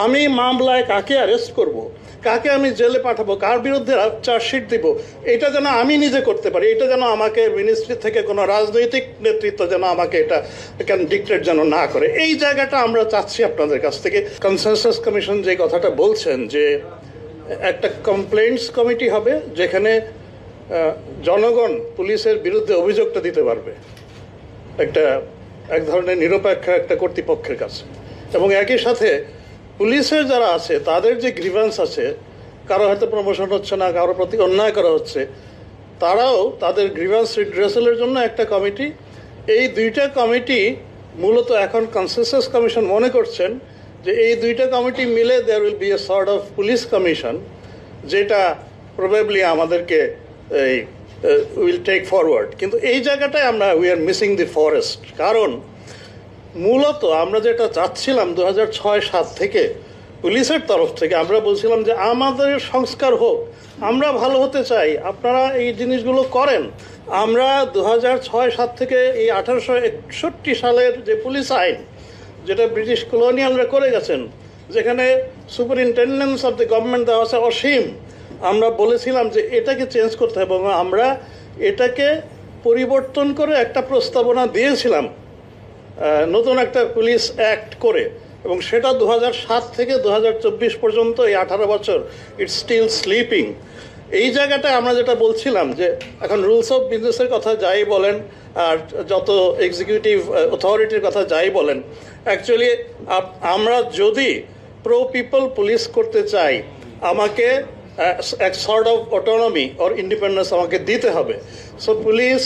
আমি মামলায় কাকে অ্যারেস্ট করব, কাকে আমি জেলে পাঠাবো, কার বিরুদ্ধে চার্জশিট দিব, এটা যেন আমি নিজে করতে পারি। এটা যেন আমাকে মিনিস্ট্রি থেকে কোনো রাজনৈতিক নেতৃত্ব যেন আমাকে এটা ডিক্টেট যেন না করে। এই জায়গাটা আমরা চাচ্ছি আপনাদের কাছ থেকে। কনসেনসাস কমিশন যে কথাটা বলছেন যে একটা কমপ্লেন্টস কমিটি হবে যেখানে জনগণ পুলিশের বিরুদ্ধে অভিযোগটা দিতে পারবে এক ধরনের নিরপেক্ষ একটা কর্তৃপক্ষের কাছে, এবং একই সাথে পুলিশের যারা আছে তাদের যে গ্রিভেন্স আছে, কারো হয়তো প্রমোশন হচ্ছে না, কারো প্রতি অন্যায় করা হচ্ছে, তারাও তাদের গ্রিভেন্স রিড্রেসালের জন্য একটা কমিটি। এই দুইটা কমিটি মূলত এখন কনসেনসাস কমিশন মনে করছেন যে এই দুইটা কমিটি মিলে there will be a sort of police commission, যেটা প্রবাবলি আমাদেরকে উইল টেক ফরওয়ার্ড। কিন্তু এই জায়গাটায় আমরা we are missing the forest. কারণ মূলত আমরা যেটা চাচ্ছিলাম 2006-07 থেকে পুলিশের তরফ থেকে আমরা বলছিলাম যে আমাদের সংস্কার হোক, আমরা ভালো হতে চাই, আপনারা এই জিনিসগুলো করেন। আমরা 2006-07 থেকে এই 1861 সালের যে পুলিশ আইন, যেটা ব্রিটিশ কলোনিয়ালরা করে গেছেন, যেখানে সুপারিনটেন্ডেন্স অফ দ্য গভর্নমেন্ট দেওয়া আছে অসীম, আমরা বলেছিলাম যে এটাকে চেঞ্জ করতে হবে, এবং আমরা এটাকে পরিবর্তন করে একটা প্রস্তাবনা দিয়েছিলাম নতুন একটা পুলিশ অ্যাক্ট করে, এবং সেটা 2007 থেকে 2024 পর্যন্ত এই 18 বছর ইটস স্টিল স্লিপিং। এই জায়গাটায় আমরা যেটা বলছিলাম যে এখন রুলস অফ বিজনেসের কথা যাই বলেন আর যত এক্সিকিউটিভ অথরিটির কথা যাই বলেন, অ্যাকচুয়ালি আমরা যদি প্রো পিপল পুলিশ করতে চাই, আমাকে এক sort of autonomy or independence আমাকে দিতে হবে। So police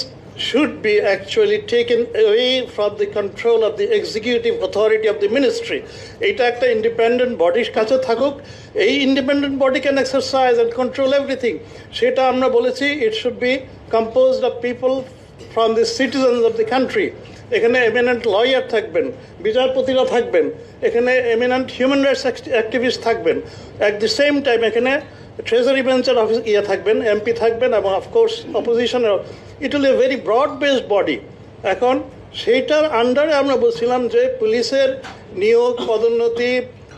should be actually taken away from the control of the executive authority of the ministry. এটা একটা ইন্ডিপেন্ডেন্ট বডির কাছে থাকুক, এই independent body can exercise and control everything. সেটা আমরা বলেছি it should be composed of people from the citizens of the country. এখানে এমিনেন্ট লয়ার থাকবেন, বিচারপতিরা থাকবেন, এখানে এমিনেন্ট হিউম্যান রাইটস অ্যাক্টিভিস্ট থাকবেন, অ্যাট দি সেম টাইম এখানে ট্রেজারি বেঞ্চের অফিস থাকবেন, এমপি থাকবেন, এবং অফকোর্স অপোজিশনের। It will a very broad based body. এখন সেইটার আন্ডারে আমরা বলছিলাম যে পুলিশের নিয়োগ, পদোন্নতি,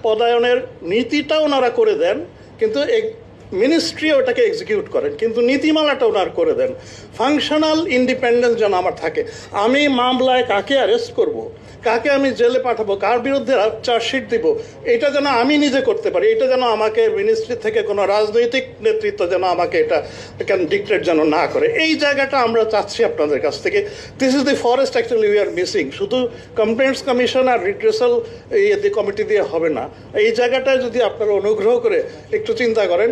পদায়নের নীতিটা ওনারা করে দেন, কিন্তু মিনিস্ট্রি ওটাকে এক্সিকিউট করেন, কিন্তু নীতিমালাটা ওনার করে দেন। ফাংশনাল ইন্ডিপেন্ডেন্স যেন আমার থাকে। আমি মামলায় কাকে অ্যারেস্ট করব, কাকে আমি জেলে পাঠাবো, কার বিরুদ্ধে চার্জশিট দিব, এটা যেন আমি নিজে করতে পারি। এটা যেন আমাকে মিনিস্ট্রি থেকে কোনো রাজনৈতিক নেতৃত্ব যেন আমাকে এটা ডিক্টেট যেন না করে। এই জায়গাটা আমরা চাচ্ছি আপনাদের কাছ থেকে। This is the forest actually we are missing. শুধু কমপ্লেন্টস কমিশন আর রিড্রেসাল কমিটি দিয়ে হবে না। এই জায়গাটায় যদি আপনারা অনুগ্রহ করে একটু চিন্তা করেন।